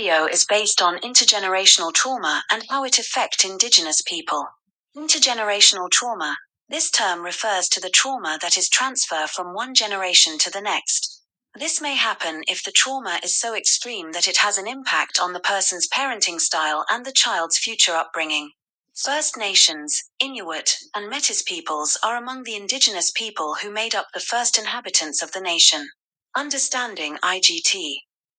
Video is based on intergenerational trauma and how it affects indigenous people. Intergenerational trauma. This term refers to the trauma that is transferred from one generation to the next. This may happen if the trauma is so extreme that it has an impact on the person's parenting style and the child's future upbringing. First Nations, Inuit, and Metis peoples are among the indigenous people who made up the first inhabitants of the nation. Understanding IGT.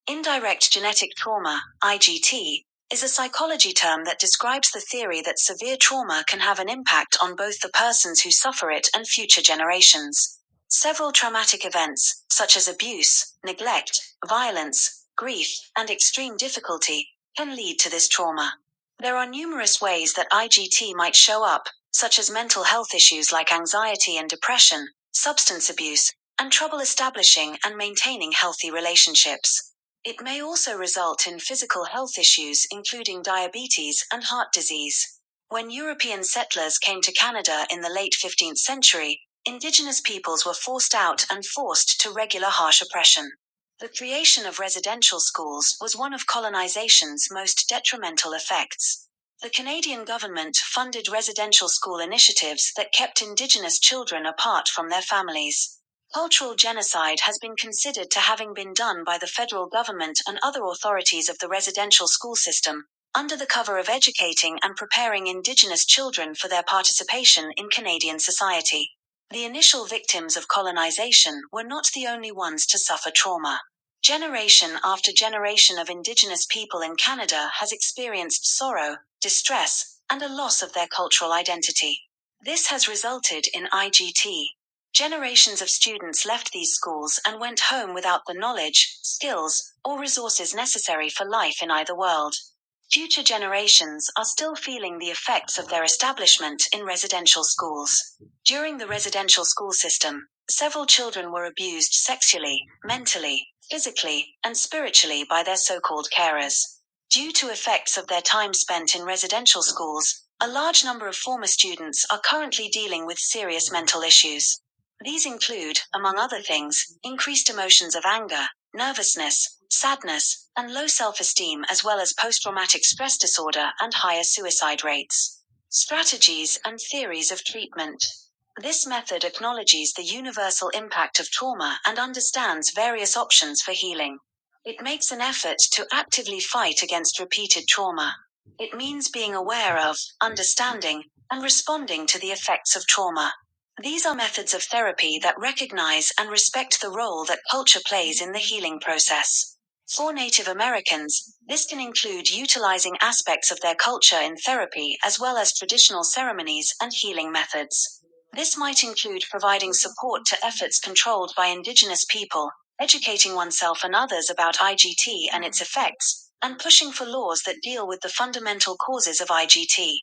Indirect genetic trauma, IGT, is a psychology term that describes the theory that severe trauma can have an impact on both the persons who suffer it and future generations. Several traumatic events, such as abuse, neglect, violence, grief, and extreme difficulty, can lead to this trauma. There are numerous ways that IGT might show up, such as mental health issues like anxiety and depression, substance abuse, and trouble establishing and maintaining healthy relationships. It may also result in physical health issues including diabetes and heart disease. When European settlers came to Canada in the late 15th century, indigenous peoples were forced out and forced to regular harsh oppression. The creation of residential schools was one of colonization's most detrimental effects. The Canadian government funded residential school initiatives that kept indigenous children apart from their families. Cultural genocide has been considered to having been done by the federal government and other authorities of the residential school system, under the cover of educating and preparing indigenous children for their participation in Canadian society. The initial victims of colonization were not the only ones to suffer trauma. Generation after generation of indigenous people in Canada has experienced sorrow, distress, and a loss of their cultural identity. This has resulted in IGT. Generations of students left these schools and went home without the knowledge, skills, or resources necessary for life in either world. Future generations are still feeling the effects of their establishment in residential schools. During the residential school system, several children were abused sexually, mentally, physically, and spiritually by their so-called carers. Due to effects of their time spent in residential schools, a large number of former students are currently dealing with serious mental issues. These include, among other things, increased emotions of anger, nervousness, sadness, and low self-esteem, as well as post-traumatic stress disorder and higher suicide rates. Strategies and theories of treatment. This method acknowledges the universal impact of trauma and understands various options for healing. It makes an effort to actively fight against repeated trauma. It means being aware of, understanding, and responding to the effects of trauma. These are methods of therapy that recognize and respect the role that culture plays in the healing process. For Native Americans, this can include utilizing aspects of their culture in therapy as well as traditional ceremonies and healing methods. This might include providing support to efforts controlled by indigenous people, educating oneself and others about IGT and its effects, and pushing for laws that deal with the fundamental causes of IGT.